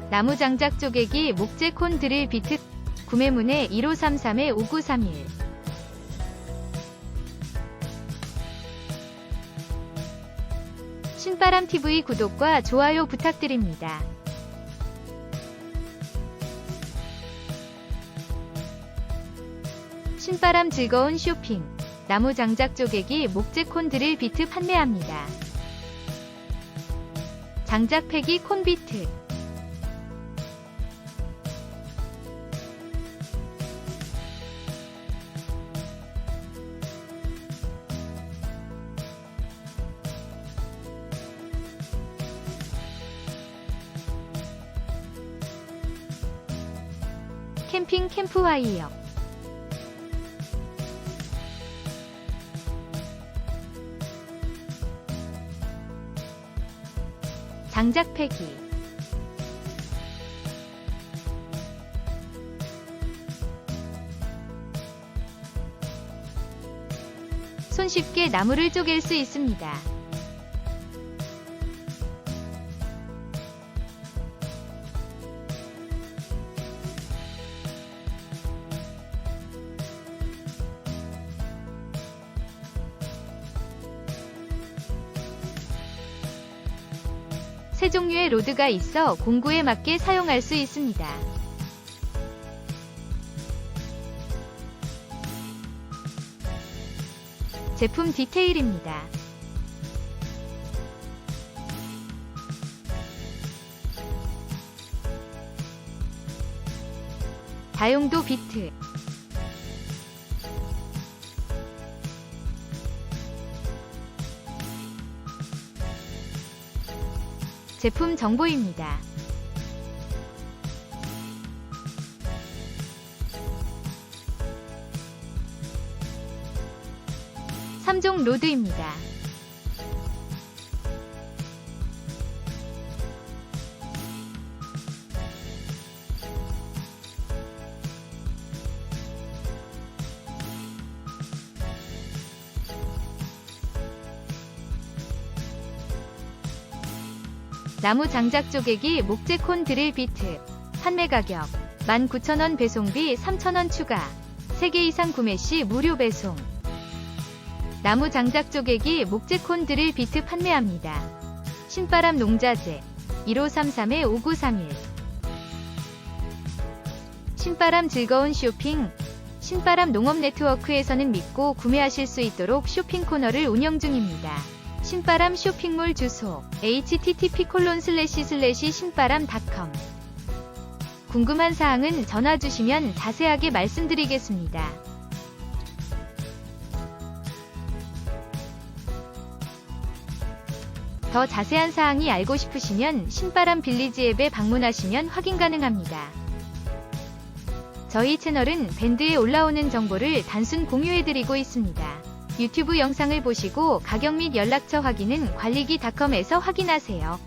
나무장작 쪼개기 목재콘 드릴 비트 구매문의 1533-5931 신바람TV 구독과 좋아요 부탁드립니다. 신바람 즐거운 쇼핑 나무장작 쪼개기 목재콘 드릴 비트 판매합니다. 장작 패기 콘 비트 캠핑 캠프와이어 장작 패기 손쉽게 나무를 쪼갤 수 있습니다. 세 종류의 로드가 있어 공구에 맞게 사용할 수 있습니다. 제품 디테일입니다. 다용도 비트 제품 정보입니다. 삼종 로드입니다. 나무 장작 쪼개기 목재콘 드릴 비트 판매 가격 19,000원 배송비 3,000원 추가 3개 이상 구매 시 무료 배송 나무 장작 쪼개기 목재콘 드릴 비트 판매합니다. 신바람 농자재 1533-5931 신바람 즐거운 쇼핑 신바람 농업 네트워크에서는 믿고 구매하실 수 있도록 쇼핑 코너를 운영 중입니다. 신바람 쇼핑몰 주소 http://신바람.com 궁금한 사항은 전화 주시면 자세하게 말씀드리겠습니다. 더 자세한 사항이 알고 싶으시면 신바람 빌리지 앱에 방문하시면 확인 가능합니다. 저희 채널은 밴드에 올라오는 정보를 단순 공유해드리고 있습니다. 유튜브 영상을 보시고 가격 및 연락처 확인은 관리기닷컴에서 확인하세요.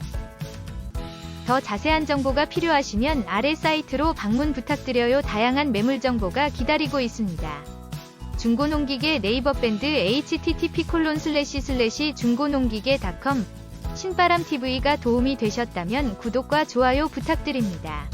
더 자세한 정보가 필요하시면 아래 사이트로 방문 부탁드려요. 다양한 매물 정보가 기다리고 있습니다. 중고농기계 네이버 밴드 http://중고농기계.com 신바람TV가 도움이 되셨다면 구독과 좋아요 부탁드립니다.